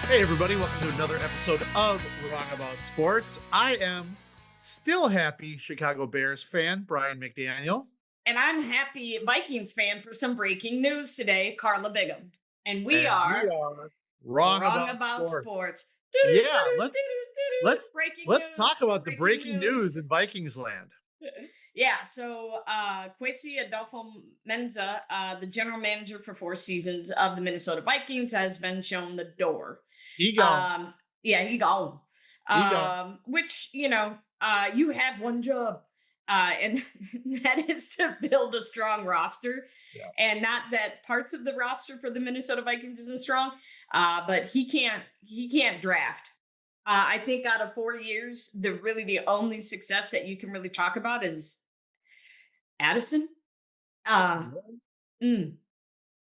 Hey, everybody, welcome to another episode of Wrong About Sports. I am still happy Chicago Bears fan, Brian McDaniel. And I'm happy Vikings fan for some breaking news today, Carla Bigham. And we And we are are wrong wrong about about sports. sports. Yeah, let's Breaking let's talk news, about the breaking breaking news news. in Vikings land. Yeah, so Kwesi Adolfo-Menza, the general manager for 4 seasons of the Minnesota Vikings, has been shown the door. He gone. Um, yeah, he gone. He gone. Which, you have one job, and that is to build a strong roster. Yeah. And not that parts of the roster for the Minnesota Vikings isn't strong, but he can't draft. I think out of 4 years, the only success that you can really talk about is Addison. Uh, mm,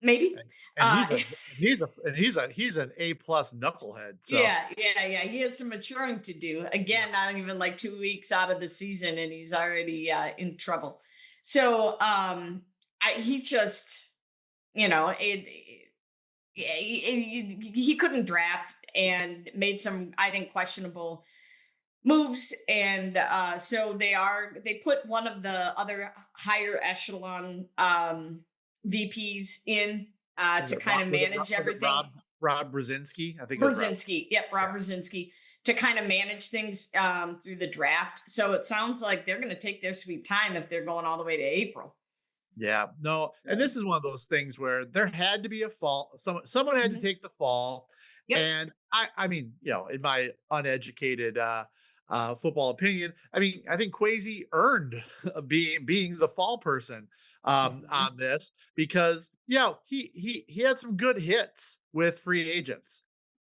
maybe. And, and Uh, he's an A+ knucklehead. So yeah. He has some maturing to do. yeah. Again, not even like 2 weeks out of the season, and he's already in trouble. So he just, yeah, he couldn't draft and made some, I think, questionable moves, and so they put one of the other higher echelon VPs in Was to it kind of manage everything. Rob Brzezinski? I think it was Rob. Brzezinski, yep, Yeah. Rob Brzezinski, to kind of manage things through the draft. So it sounds like they're going to take their sweet time if they're going all the way to April. Yeah, no, and this is one of those things where there had to be a fall. Someone had to Mhm. take the fall, Yep. and I mean, in my uneducated football opinion, I mean, I think Kwesi earned being the fall person Mhm. on this because he had some good hits with free agents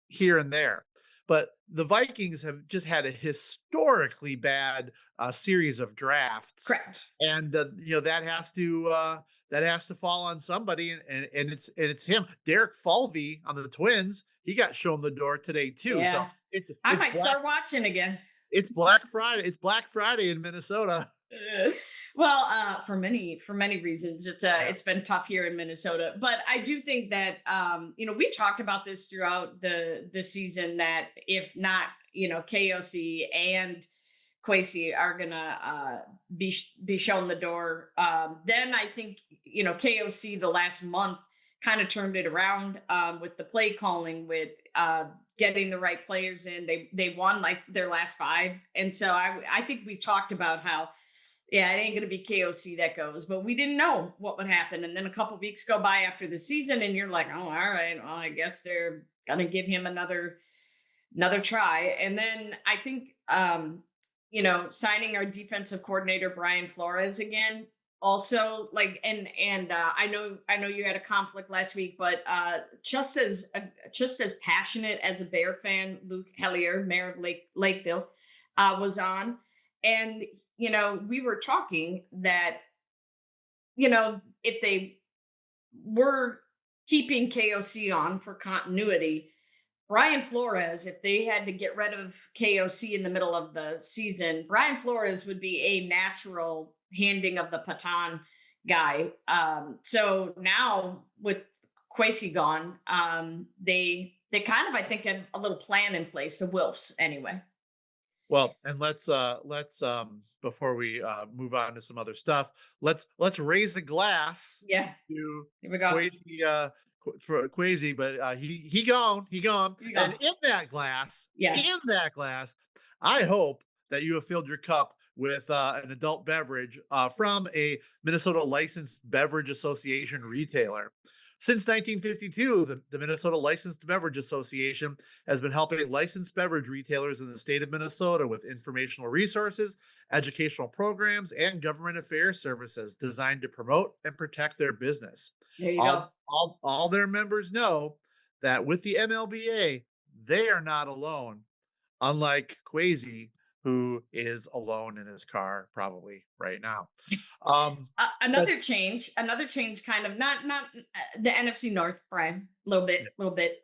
here and there. But the Vikings have just had a historically bad series of drafts, Correct. and that has to fall on somebody, and it's him. Derek Falvey on the Twins, he got shown the door today too. So Yeah. I it's might black start watching again. it's Black Friday. It's Black Friday in Minnesota. Uh, well, for many reasons, Yeah, it's been tough here in Minnesota. But I do think that we talked about this throughout the season that if not, KOC and Kwesi are gonna be shown the door. Then I think KOC the last month kind of turned it around with the play calling, with getting the right players in. They won like their last five, and so I think we talked about how, yeah, it ain't going to be KOC that goes, but we didn't know what would happen. And then a couple weeks go by after the season, and you're like, oh, all right, well, I guess they're going to give him another try. And then I think, signing our defensive coordinator Brian Flores again. Also, like, and I know you had a conflict last week, but just as passionate as a Bear fan, Luke Hellier, mayor of Lakeville, was on, and we were talking that if they were keeping KOC on for continuity, Brian Flores, if they had to get rid of KOC in the middle of the season, Brian Flores would be a natural handing of the baton guy. So now with Quasi gone, they kind of, I think, have a little plan in place. The Wilfs, anyway. well, and let's before we move on to some other stuff, let's raise a glass Yeah, to here we go. Kwesi, for Kwesi, but he gone, Here we and go. Yeah. in that glass, I hope that you have filled your cup with an adult beverage from a Minnesota Licensed Beverage Association retailer. Since 1952, the Minnesota Licensed Beverage Association has been helping licensed beverage retailers in the state of Minnesota with informational resources, educational programs, and government affairs services designed to promote and protect their business. There you All, go. all their members know that with the MLBA, they are not alone, unlike Quasi, who is alone in his car probably right now. Um, but Another change, kind of not the NFC North, Brian, yeah, little bit.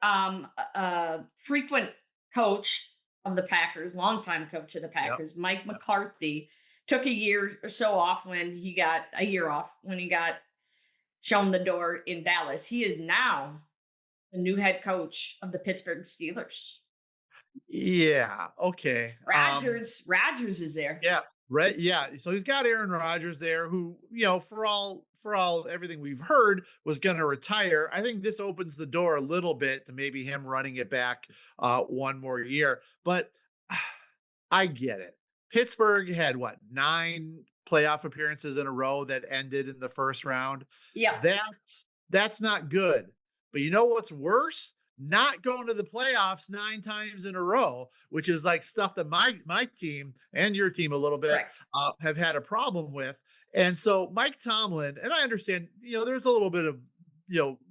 Frequent coach of the Packers, longtime coach of the yep, Packers, Mike yep. McCarthy, took a year off when he got shown the door in Dallas. He is now the new head coach of the Pittsburgh Steelers. Yeah. Okay. Rodgers is there. Yeah. Right. Yeah. So he's got Aaron Rodgers there, who, for all everything we've heard, was going to retire. I think this opens the door a little bit to maybe him running it back one more year. But I get it. Pittsburgh had what, 9 playoff appearances in a row that ended in the first round. Yep. That's not good. But you know what's worse? Not going to the playoffs 9 times in a row, which is like stuff that my team and your team a little bit Correct. have had a problem with. And so Mike Tomlin, and I understand, there's a little bit of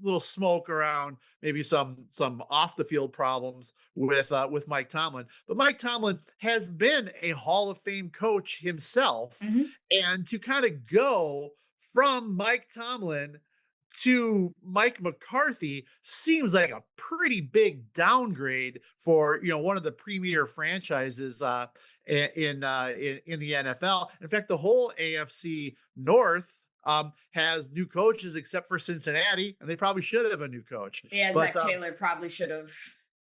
little smoke around, maybe some off the field problems with Mike Tomlin. But Mike Tomlin has been a Hall of Fame coach himself, Mhm. and to kind of go from Mike Tomlin to Mike McCarthy seems like a pretty big downgrade for one of the premier franchises in the NFL. In fact, the whole AFC North has new coaches except for Cincinnati, and they probably should have a new coach. Yeah, But Zach Taylor probably should have.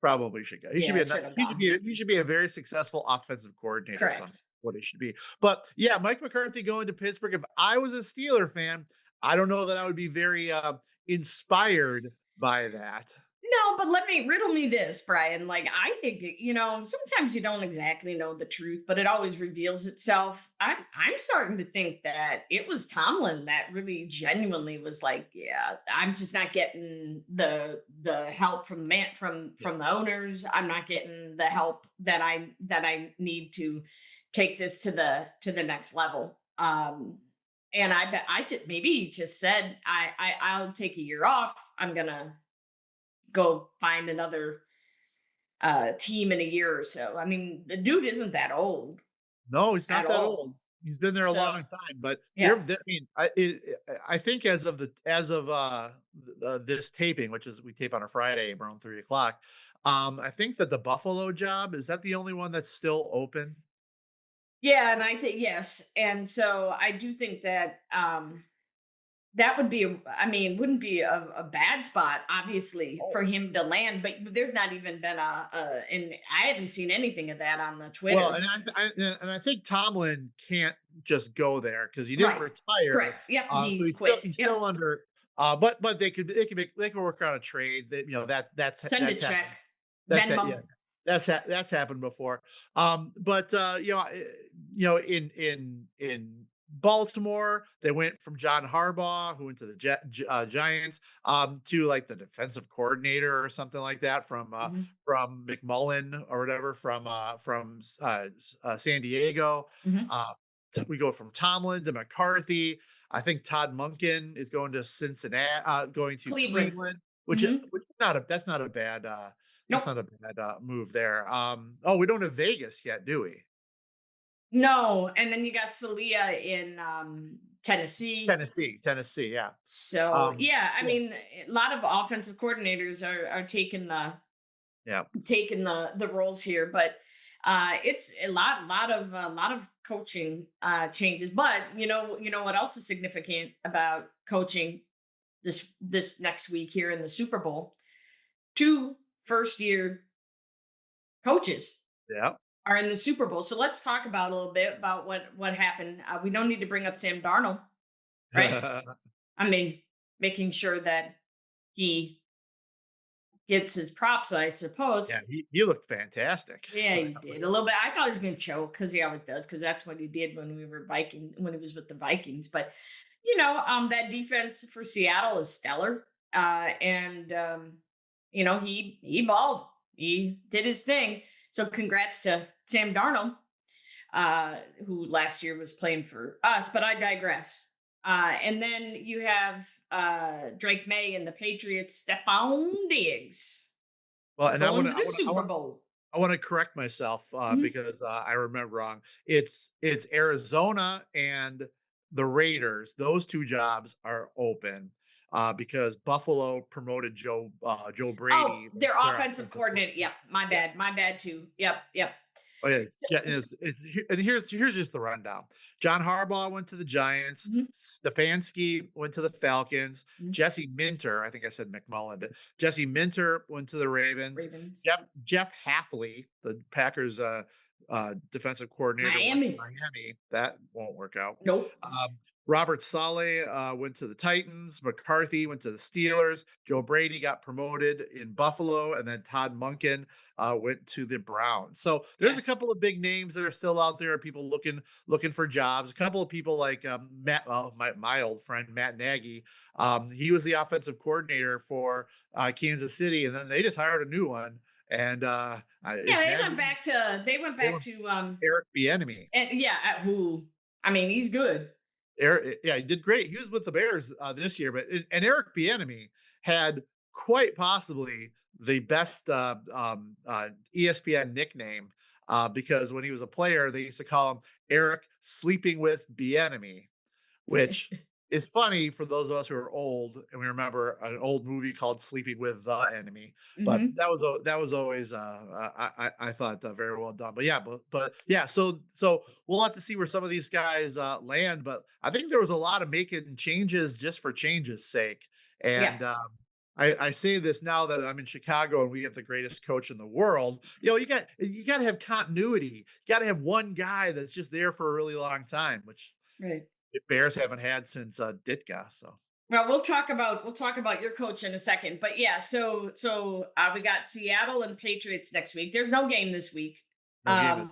probably should go. He should Yeah, be should have he should gone. be he should be a very successful offensive coordinator. Some Correct. what he should be. But yeah, Mike McCarthy going to Pittsburgh. If I was a Steeler fan, I don't know that I would be very inspired by that. No, but let me riddle me this, Brian. Like, I think, sometimes you don't exactly know the truth, but it always reveals itself. I'm starting to think that it was Tomlin that really genuinely was like, yeah, I'm just not getting the help from from the owners. I'm not getting the help that I need to take this to the next level. And I bet I just maybe he just said, I'll take a year off. I'm gonna go find another team in a year or so. I mean, the dude isn't that old No, he's at not that all. old. He's been there a So long time, but yeah. I mean, I think as of this taping, which is we tape on a Friday around 3 o'clock. I think that the Buffalo job is that the only one that's still open. Yeah, and I think yes. And so I do think that that would be I mean, wouldn't be a bad spot, obviously, for him to land, but there's not even been and I haven't seen anything of that on the Well, Twitter. and I think Tomlin can't just go there because he didn't Right. retire. Correct. Yep. So He he's still quit. he's Yep. still under. But they could work out a trade that Send a that's happened. check. That's it. Yeah, Venmo. that's happened before. But in Baltimore, they went from John Harbaugh, who went to the Giants, to like the defensive coordinator or something like that Mhm. from McMullen or whatever from San Diego. Mhm. Uh, so we go from Tomlin to McCarthy. I think Todd Munkin is going to Cincinnati, going to Cleveland. Cleveland, Mhm. which is not a that's Nope. not a bad move there. Oh, we don't have Vegas yet, do we? No, and then you got Celia in Tennessee. Tennessee, yeah. So Um, yeah, I yeah, mean, a lot of offensive coordinators are yeah. taking the roles here, but it's a lot of coaching changes. But you know what else is significant about coaching this next week here in the Super Bowl? Two first year coaches Yeah. are in the Super Bowl. So let's talk about a little bit about what happened. We don't need to bring up Sam Darnold, right? I mean, making sure that he gets his props, I suppose. Yeah, he looked fantastic. Yeah, he did a little bit. I thought he was going to choke because he always does, because that's what he did when he was with the Vikings. But that defense for Seattle is stellar, and he balled. He did his thing. So congrats to Sam Darnold, who last year was playing for us. But I digress. And then you have Drake May and the Patriots, Stephon Diggs Well, and going to the Super Bowl. I want to correct myself Mhm. because I remember wrong. It's Arizona and the Raiders. Those two jobs are open because Buffalo promoted Joe Oh, Brady, their their offensive offensive coordinator. coordinator. Yep, my Yeah. bad. My bad too. Yep, yep. Oh, yeah. Yeah, and here's just the rundown. John Harbaugh went to the Giants, Mhm, Stefanski went to the Falcons, mhm. Jesse Minter, I think I said McMullen, but Jesse Minter went to the Ravens, Ravens. Jeff Hafley, the Packers, defensive coordinator, went to Miami. Miami. That won't work out. Nope. Robert Saleh, went to the Titans, McCarthy went to the Steelers, Joe Brady got promoted in Buffalo, and then Todd Monken, went to the Browns. So there's Yeah. a couple of big names that are still out there, people looking for jobs. A couple of people like Matt, my old friend Matt Nagy. He was the offensive coordinator for Kansas City, and then they just hired a new one. And Yeah, is Nagy? they went They back were to Eric Bieniemy. and yeah, who I mean, he's good. Eric, yeah, he did great. He was with the Bears this year, but and Eric Bieniemy had quite possibly the best ESPN nickname because when he was a player, they used to call him Eric Sleeping with Bieniemy, which is funny for those of us who are old and we remember an old movie called Sleeping with the Enemy. But Hmm. that was always I thought very well done. But yeah, but yeah, so we'll have to see where some of these guys land. But I think there was a lot of making changes just for change's sake. Yeah. And I say this now that I'm in Chicago and we have the greatest coach in the world. You know, you got to have continuity. You got to have one guy that's just there for a really long time, which Right. the Bears haven't had since, Ditka, so Well, we'll talk about your coach in a second, but yeah. We got Seattle and Patriots next week. There's no game this week, no game is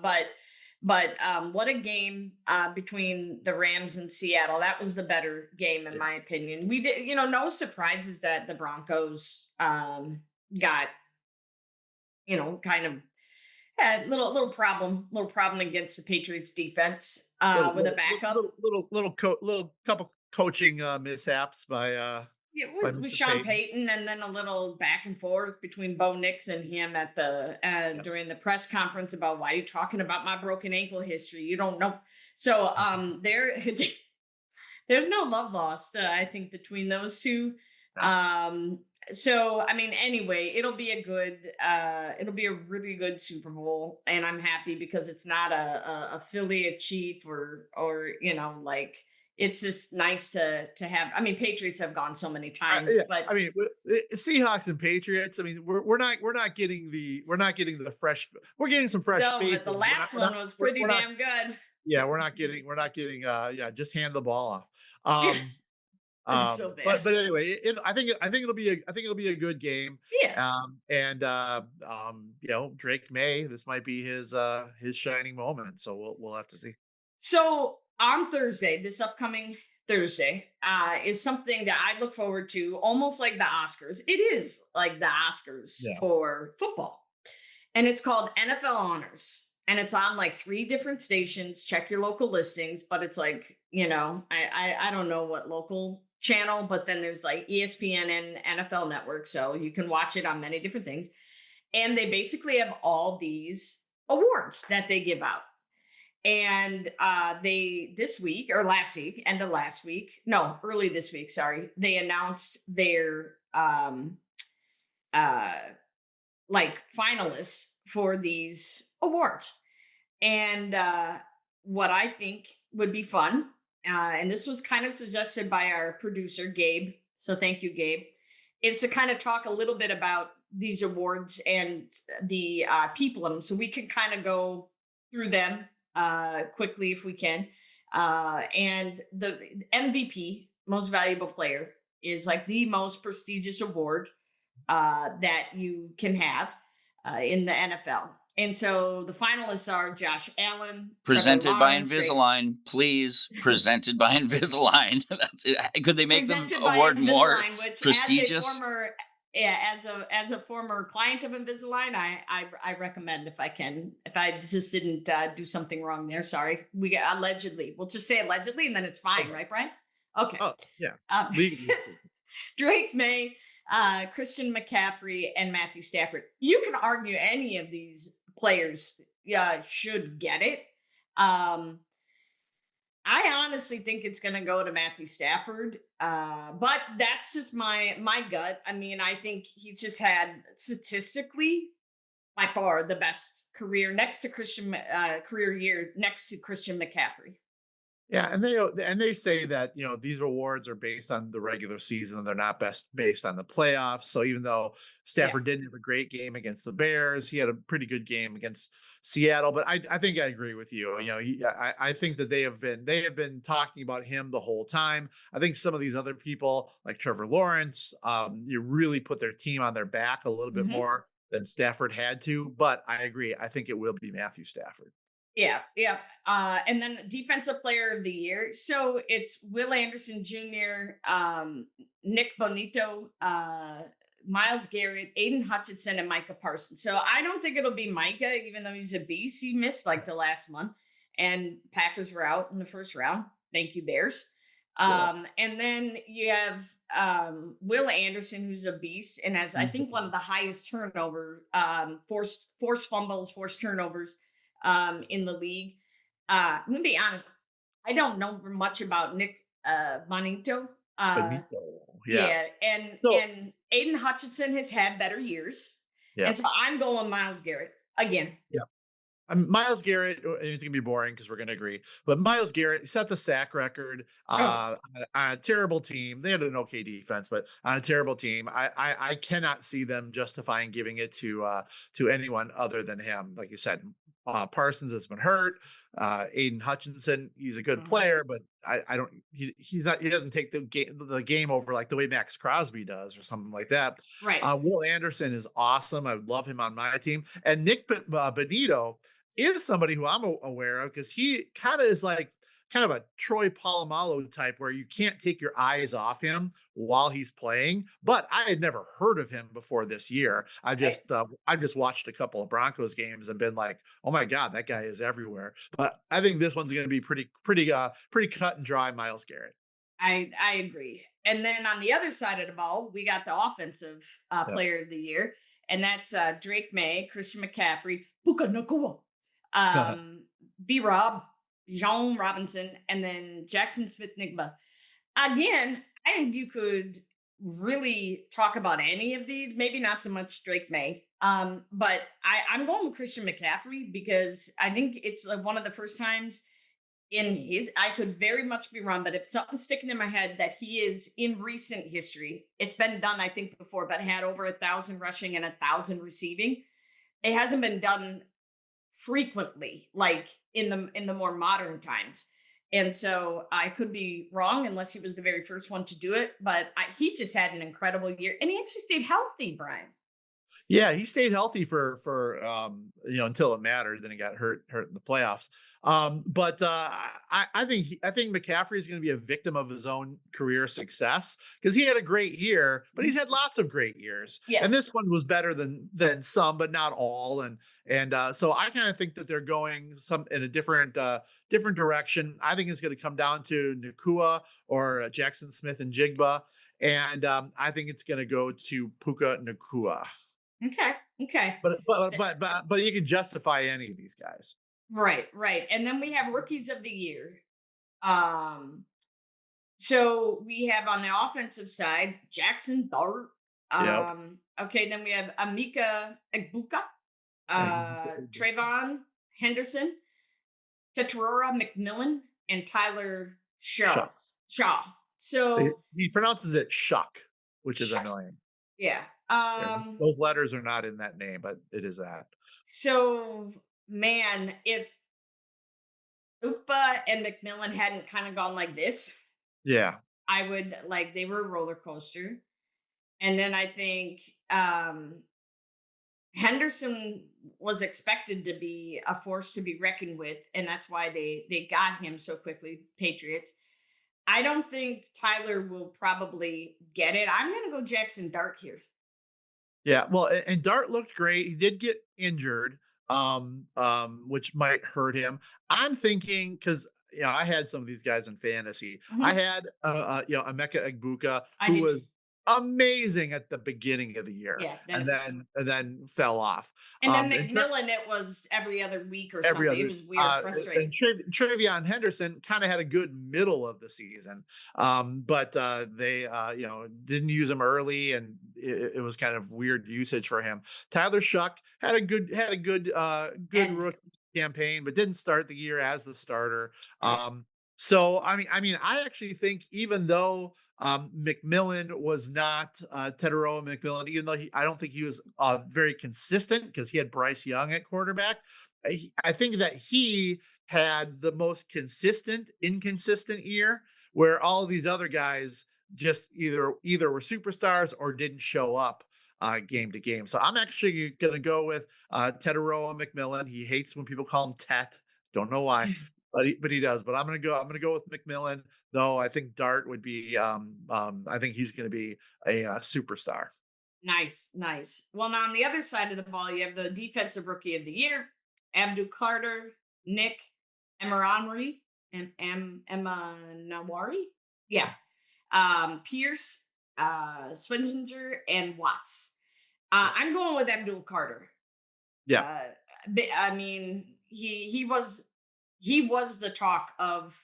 what a game between the Rams and Seattle. That was the better game in yeah. my opinion. We did, no surprises that the Broncos got, kind of had little problem against the Patriots defense Little with a little backup. little couple coaching, mishaps Yeah, by with Mr. Sean Payton. Payton, and then a little back and forth between Bo Nix and him at the Yep. during the press conference about why you talking about my broken ankle history. You don't know. So there's no love lost. I think between those two. Yeah. Um, so I mean, anyway, it'll be a really good Super Bowl, and I'm happy because it's not a affiliate chief or like it's just nice to have. I mean, Patriots have gone so many times, Yeah, but I mean, Seahawks and Patriots, I mean, we're not getting the fresh we're getting some fresh no, but the faces. last one was pretty We're not damn good. yeah, we're not getting, yeah, just hand the ball off. Um It's so bad. but anyway, I think it'll be a good game. Yeah. And you know, Drake May, this might be his shining moment. So we'll have to see. So on Thursday, this upcoming Thursday, is something that I look forward to, almost like the Oscars. It is like the Oscars Yeah. for football, and it's called NFL Honors. And it's on like three different stations. Check your local listings, but it's like I don't know what local channel, but then there's like ESPN and NFL Network, so you can watch it on many different things. And they basically have all these awards that they give out, and they this week or last week, end of last week, no, early this week, sorry, they announced their uh like finalists for these awards. And what I think would be fun, and this was kind of suggested by our producer Gabe, so thank you Gabe, is to kind of talk a little bit about these awards and the people in them, so we can kind of go through them quickly if we can. And the MVP, most valuable player, is like the most prestigious award that you can have in the NFL. And so the finalists are Josh Allen, Trevor Presented by Lawrence, Drake, Invisalign, please. Presented by Invisalign. That's it. Could they make them presented by award more Invisalign, which prestigious? as a former client of Invisalign, I recommend if I can. If I just didn't do something wrong there, sorry. We got allegedly. We'll just say allegedly, and then it's fine, Okay. right, Brian? Okay. Oh, yeah. Um, Legally. Drake May, Christian McCaffrey, and Matthew Stafford. You can argue any of these players should get it. I honestly think it's going to go to Matthew Stafford, but that's just my gut. I mean, I think he's just had statistically, by far the best career next to career year next to Christian McCaffrey. Yeah, and they say that, these awards are based on the regular season and they're not best based on the playoffs. So even though Yeah. Stafford didn't have a great game against the Bears, he had a pretty good game against Seattle. But I think I agree with you. I think that they have been talking about him the whole time. I think some of these other people like Trevor Lawrence, you really put their team on their back a little bit Mhm. more than Stafford had to. But I agree. I think it will be Matthew Stafford. Yeah, yeah. And then defensive player of the year. So it's Will Anderson Jr., Nick Bonito, Miles Garrett, Aiden Hutchinson, and Micah Parsons. So I don't think it'll be Micah, even though he's a beast. He missed like the last month, and Packers were out in the first round. Thank you, Bears. Yeah. And then you have Will Anderson, who's a beast and has, I think, one Mhm. of the highest turnover, forced fumbles, forced turnovers in the league. I'm gonna be honest, I don't know much about Nick Bonito. Benito. Yeah, Yes. So and Aiden Hutchinson has had better years, yeah. and so I'm going Miles Garrett again. Yeah. Miles Garrett, it's gonna be boring because we're gonna agree. But Miles Garrett set the sack record Oh, on a terrible team. They had an okay defense, but on a terrible team, I cannot see them justifying giving it to anyone other than him. Like you said, Parsons has been hurt. Aiden Hutchinson, he's a good mhm. player, but I don't. He's not. He doesn't take the game over like the way Max Crosby does or something like that. Right. Will Anderson is awesome. I would love him on my team. And Nick Benito is somebody who I'm aware of because he kind of is like kind of a Troy Polamalu type where you can't take your eyes off him while he's playing. But I had never heard of him before this year. Right. I've just watched a couple of Broncos games and been like, oh my god, that guy is everywhere. But I think this one's going to be pretty cut and dry. Miles Garrett. I agree. And then on the other side of the ball, we got the offensive Yep. player of the year, and that's Drake May, Christian McCaffrey, Puka Nakua, B Rob, Jean Robinson, and then Jackson Smith Nigba. Again, I think you could really talk about any of these. Maybe not so much Drake May, but I'm going with Christian McCaffrey because I think it's one of the first times in his, I could very much be wrong, but if something's sticking in my head that he is in recent history, it's been done, I think, before, but had over 1,000 rushing and 1,000 receiving. It hasn't been done frequently, like in the more modern times. And so I could be wrong unless he was the very first one to do it, but he just had an incredible year, and he actually stayed healthy, Brian. Yeah, he stayed healthy for until it mattered. Then he got hurt in the playoffs. But I think McCaffrey is going to be a victim of his own career success because he had a great year, but he's Mhm. had lots of great years, Yeah. and this one was better than some, but not all. And so I kind of think that they're going some in a different direction. I think it's going to come down to Nakua or Jackson Smith and Jigba, and I think it's going to go to Puka Nakua. Okay. Okay. But you can justify any of these guys. Right. Right. And then we have rookies of the year. Um, So we have on the offensive side Jackson Dart. Yep. Okay, then we have Amika Egbuka, And Trayvon Henderson, Tetrora McMillan, and Tyler Shaw. shucks. Shaw. He So he pronounces it shuck, which is Shuck. annoying. Yeah. Yeah, those letters are not in that name, but it is that. So man, if Ukpa and McMillan hadn't kind of gone like this, Yeah. I would like they were a roller coaster. And then I think Henderson was expected to be a force to be reckoned with, and that's why they got him so quickly. Patriots. I don't think Tyler will probably get it. I'm going to go Jackson Dart here. Yeah, well, and Dart looked great. He did get injured, which might hurt him. I'm thinking because I had some of these guys in fantasy. I Mhm. had Emeka Egbuka, I who did was too. amazing at the beginning of the year, Yeah, and then then fell off. and then And Tre McMillan, it was every other week or every something. It other was weird, and frustrating. Trevion Henderson kinda had a good middle of the season, but, they, didn't use him early, and it was kind of weird usage for him. Tyler Shuck had a good And rookie campaign, but didn't start the year as the starter. right. So, I actually think even though, McMillan was not, Teteroa McMillan, even though I don't think he was, very consistent because he had Bryce Young at quarterback. I think that he had the most consistent, inconsistent year where all these other guys just either were superstars or didn't show up game to game. So I'm actually going to go with Teteroa McMillan. He hates when people call him Tet. Don't know why, but he does. But I'm gonna go with McMillan. Though I think Dart would be. I think he's going to be a superstar. Nice, nice. Well, now on the other side of the ball, you have the defensive rookie of the year, Abdul Carter, Nick Emeranri, Emma Nawari. Yeah. Pierce, Swinginger, and Watts. I'm going with Abdul Carter. Yeah. Uh, I mean, he was the talk of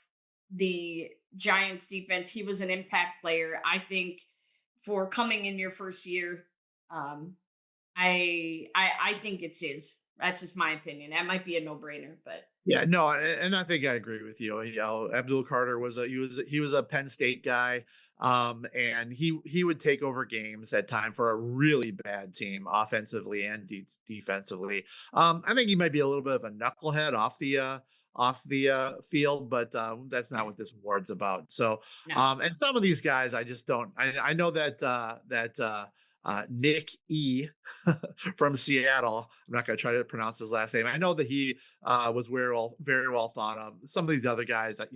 the Giants defense. He was an impact player. I think for coming in your first year, um, I think it's his. That's just my opinion. That might be a no brainer, but Yeah, no, and I think I agree with you. Abdul Carter was a Penn State guy, and he would take over games at time for a really bad team, offensively and defensively. I think he might be a little bit of a knucklehead off the field, but that's not yeah, what this award's about. So, no, and some of these guys, I just don't. I know that Nick E from Seattle. I'm not going to try to pronounce his last name. I know that he was very well thought of. Some of these other guys, I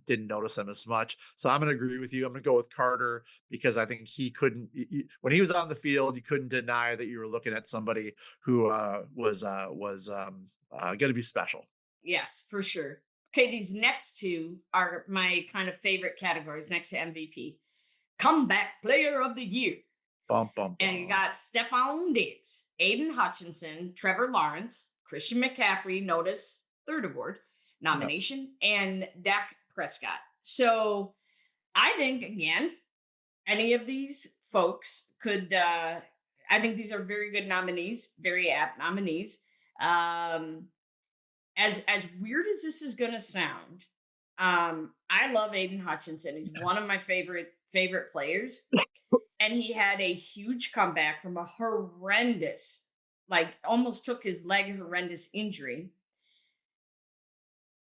didn't notice them as much. So I'm going to agree with you. I'm going to go with Carter because I think he couldn't, when he was on the field, you couldn't deny that you were looking at somebody who was going to be special. yes, for sure. Okay, these next two are my kind of favorite categories next to MVP. Comeback Player of the Year. Bum, bum, And you bum. got Stephon Diggs, Aiden Hutchinson, Trevor Lawrence, Christian McCaffrey, notice third award Yep. nomination, and Dak Prescott. So I think again, any of these folks could I think these are very good nominees, very apt nominees. Um as weird as this is gonna sound, I love Aiden Hutchinson. He's one of my favorite players, and he had a huge comeback from a horrendous, like almost took his leg, horrendous injury.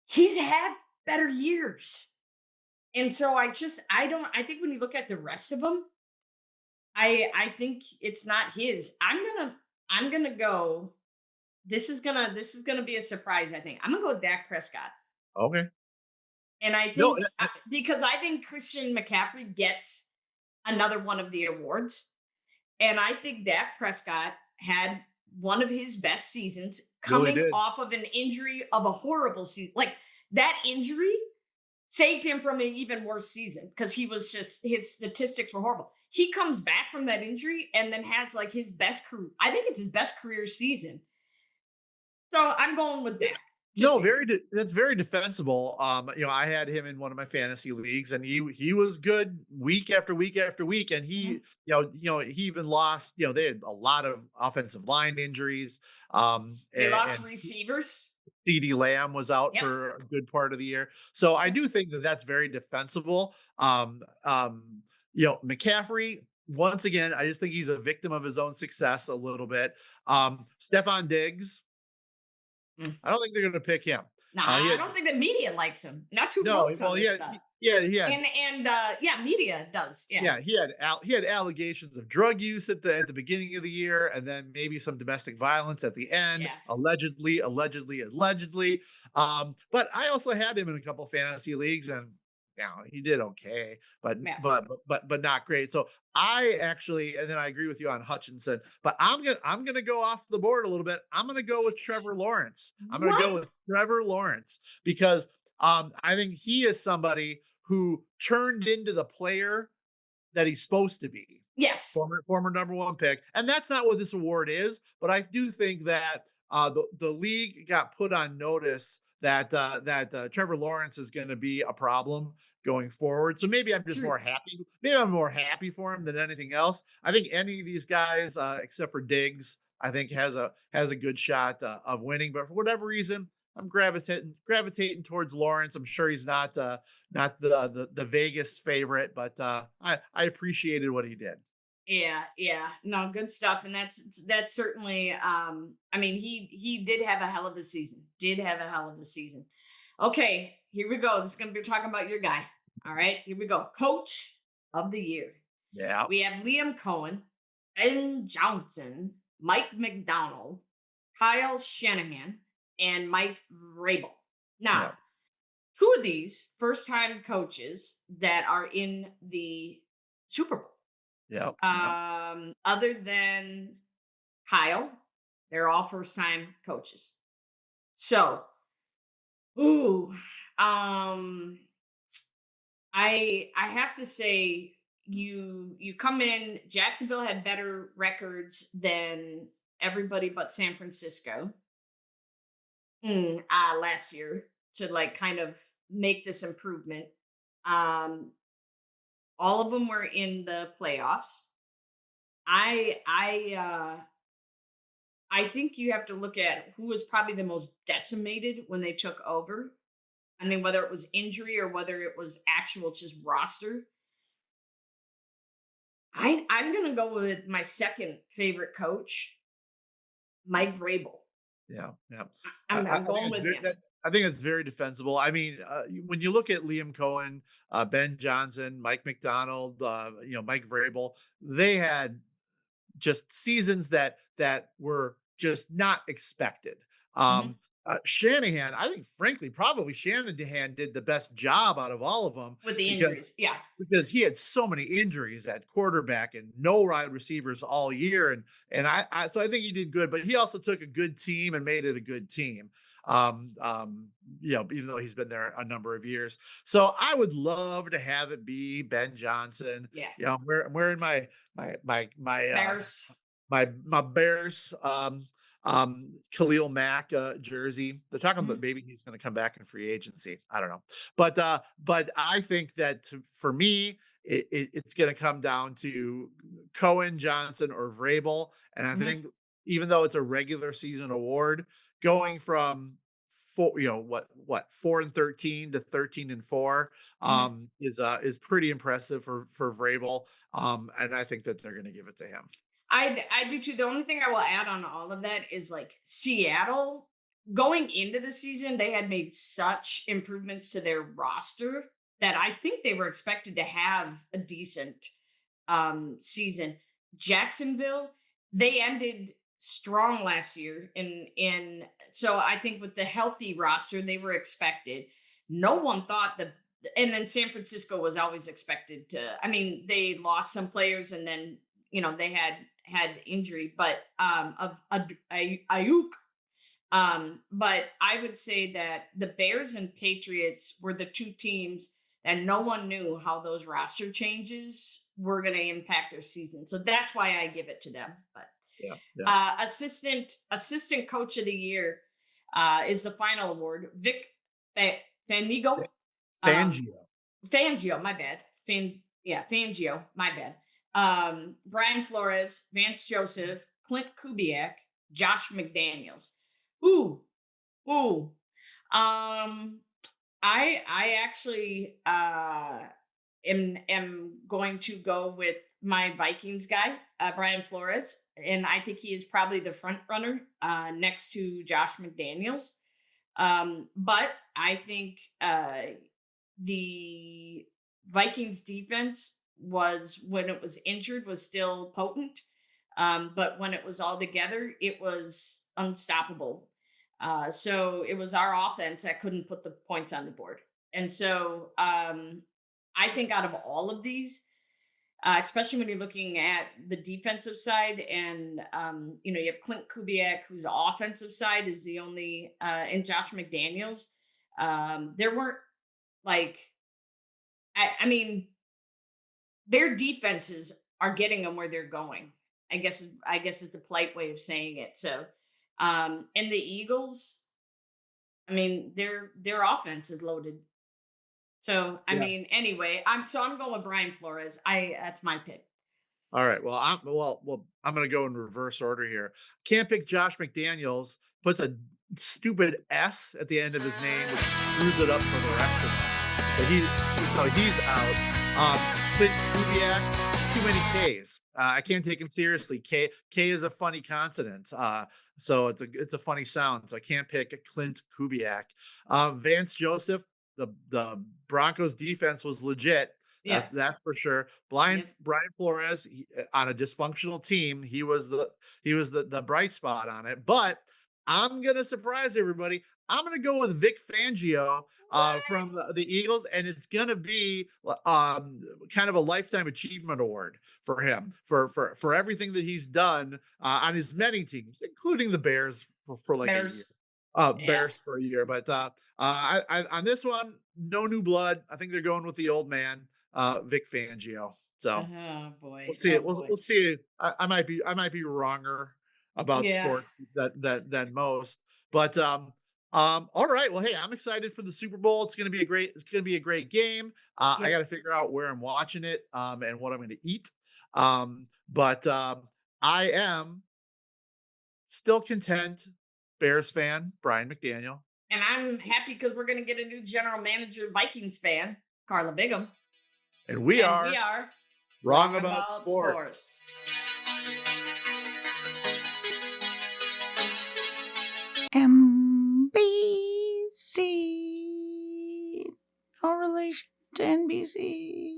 He's had better years. And so I think when you look at the rest of them, I think it's not his. I'm gonna go. This is gonna be a surprise. I think I'm gonna go with Dak Prescott, Okay. and I No, think because I think Christian McCaffrey gets another one of the awards. And I think Dak Prescott had one of his best seasons really coming did. off of an injury of a horrible season. Like that injury saved him from an even worse season because he was just his statistics were horrible. He comes back from that injury and then has like his best career. I think it's his best career season. So I'm going with that. Just No, saying. that's very defensible. I had him in one of my fantasy leagues, and he was good week after week after week, and Mhm. he even lost. They had a lot of offensive line injuries. They And lost receivers. CeeDee Lamb was out Yep. for a good part of the year. So I Yep. do think that that's very defensible. McCaffrey, once again, I just think he's a victim of his own success a little bit. Stephon Diggs, Mm. I don't think they're going to pick him. Nah, He I had don't think the media likes him. Not who no, votes on well, this stuff. he had And yeah, media does. Yeah. yeah, he had allegations of drug use at the beginning of the year, and then maybe some domestic violence at the end, Yeah. allegedly, allegedly, allegedly. But I also had him in a couple fantasy leagues, and he did okay, but Yeah. but not great. So I actually, and then I agree with you on Hutchinson, but I'm gonna go off the board a little bit. I'm gonna go with Trevor Lawrence. I'm gonna What? go with Trevor Lawrence because I think he is somebody who turned into the player that he's supposed to be. Yes. former number one pick, and that's not what this award is. But I do think that the league got put on notice that Trevor Lawrence is going to be a problem going forward. So maybe I'm just True. more happy. Maybe I'm more happy for him than anything else. I think any of these guys, except for Diggs, I think has a good shot of winning. But for whatever reason, I'm gravitating towards Lawrence. I'm sure he's not the Vegas favorite, but I appreciated what he did. Yeah, yeah. No, good stuff. And that's certainly I mean he did have a hell of a season. Did have a hell of a season. Okay, here we go. This is gonna be talking about your guy. All right, here we go. Coach of the year. Yeah, We have Liam Cohen, Ben Johnson, Mike McDonald, Kyle Shanahan, and Mike Vrabel. Now, yeah, two of these first time coaches that are in the Super Bowl. yeah, yeah, Other than Kyle, they're all first time coaches. So, ooh, um, I have to say you come in. Jacksonville had better records than everybody but San Francisco last year to like kind of make this improvement. Um, all of them were in the playoffs. I think you have to look at who was probably the most decimated when they took over. I mean, whether it was injury or whether it was actual just roster. I'm gonna go with my second favorite coach, Mike Vrabel. yeah, yeah. I'm I think going it's with very, him. I think it's very defensible. I mean, when you look at Liam Cohen, Ben Johnson, Mike McDonald, Mike Vrabel, they had just seasons that were just not expected. Mhm. Shanahan, I think, frankly, probably Shanahan did the best job out of all of them With the because injuries. Yeah. he had so many injuries at quarterback and no wide receivers all year, and so I think he did good, but he also took a good team and made it a good team. Um, um, even though he's been there a number of years, so I would love to have it be Ben Johnson. Yeah. I'm wearing my Bears. my Bears Khalil Mack jersey. They're talking about Mhm. maybe he's going to come back in free agency. I don't know, but I think that for me it's going to come down to Cohen, Johnson, or Vrabel, and I Mhm. think even though it's a regular season award, going from four, 4-13 to 13-4 Mhm. is pretty impressive for Vrabel. And I think that they're going to give it to him. I do too. The only thing I will add on all of that is like Seattle going into the season, they had made such improvements to their roster that I think they were expected to have a decent season. Jacksonville, they ended strong last year in so I think with the healthy roster they were expected. No one thought that, and then San Francisco was always expected to, I mean, they lost some players and then they had injury, but of Ayuk. But I would say that the Bears and Patriots were the two teams that no one knew how those roster changes were going to impact their season. So that's why I give it to them. But Yeah, yeah. assistant coach of the year is the final award. Vic Fanigo, um, Fangio. Fangio, my bad. Fangio, my bad. Brian Flores, Vance Joseph, Clint Kubiak, Josh McDaniels. Ooh, ooh. Um, I actually am going to go with my Vikings guy, Brian Flores, and I think he is probably the front runner next to Josh McDaniels. But I think the Vikings defense was, when it was injured, was still potent. But when it was all together, it was unstoppable. So it was our offense that couldn't put the points on the board. And so I think out of all of these, especially when you're looking at the defensive side, and you have Clint Kubiak, whose offensive side is the only, and Josh McDaniels. There weren't like, I mean, their defenses are getting them where they're going. I guess is the polite way of saying it. So, and the Eagles, I mean, their offense is loaded. So, I Yeah. mean, anyway, I'm going with Brian Flores. I That's my pick. All right. I'm gonna go in reverse order here. Can't pick Josh McDaniels. Puts a stupid S at the end of his name, which screws it up for the rest of us. So he's out. Clint Kubiak, too many K's. I can't take him seriously. K is a funny consonant. So it's a funny sound. So I can't pick Clint Kubiak. Vance Joseph. The Broncos defense was legit. Yeah. That's for sure. Yep. Brian Flores on a dysfunctional team, he was the bright spot on it. But I'm gonna surprise everybody. I'm gonna go with Vic Fangio from the Eagles, and it's gonna be kind of a lifetime achievement award for him for everything that he's done on his many teams, including the Bears for like a year. Bears. Yeah. Bears for a year, but on this one, no new blood. I think they're going with the old man, Vic Fangio. So Oh we'll boy. see Oh it. We'll boy. we'll see. I might be wronger about Yeah. sports than most. But all right. Well, hey, I'm excited for the Super Bowl. It's gonna be a great game. I Yep. got to figure out where I'm watching it and what I'm going to eat. But I am still content. Bears fan, Brian McDaniel. And I'm happy because we're going to get a new general manager, Vikings fan, Carla Bigham. And we And we are are wrong wrong about about sports. sports. MBC. No relation to NBC.